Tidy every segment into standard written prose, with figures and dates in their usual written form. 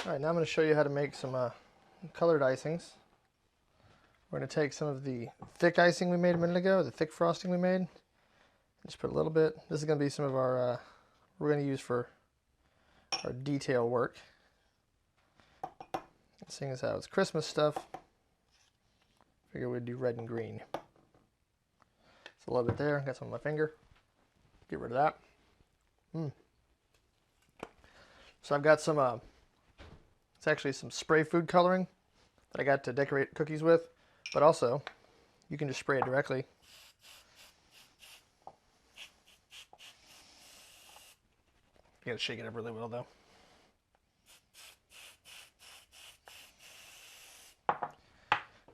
Alright, now I'm going to show you how to make some colored icings. We're going to take some of the thick icing we made a minute ago, the thick frosting we made. Just put a little bit. This is going to be some of our, we're going to use for our detail work. Seeing as how it's Christmas stuff, figure we'd do red and green. It's a little bit there, got some on my finger. Get rid of that. So I've got some, it's actually some spray food coloring that I got to decorate cookies with, but also you can just spray it directly. You gotta shake it up really well though.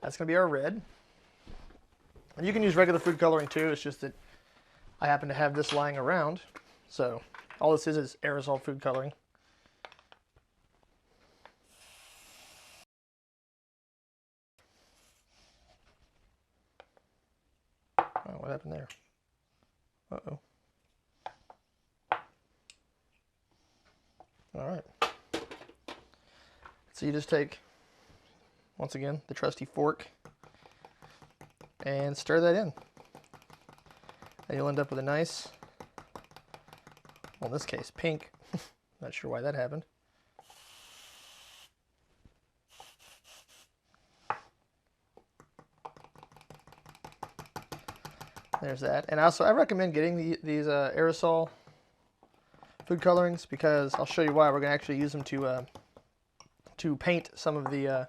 That's gonna be our red. And you can use regular food coloring too, it's just that I happen to have this lying around. So all this is aerosol food coloring. Oh, what happened there? Uh-oh. All right. So you just take, once again, the trusty fork and stir that in. And you'll end up with a nice, well, in this case, pink. Not sure why that happened. There's that. And also, I recommend getting these aerosol food colorings because I'll show you why. We're going to actually use them to paint some of the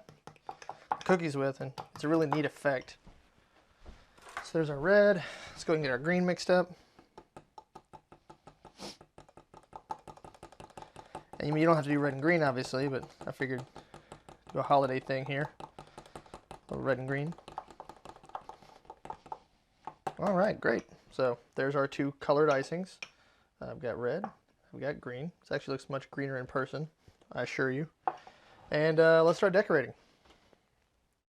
cookies with, and it's a really neat effect. So there's our red. Let's go ahead and get our green mixed up. And you don't have to do red and green, obviously, but I figured do a holiday thing here. A little red and green. All right, great. So there's our two colored icings. I've got red, I've got green. This actually looks much greener in person, I assure you. And let's start decorating.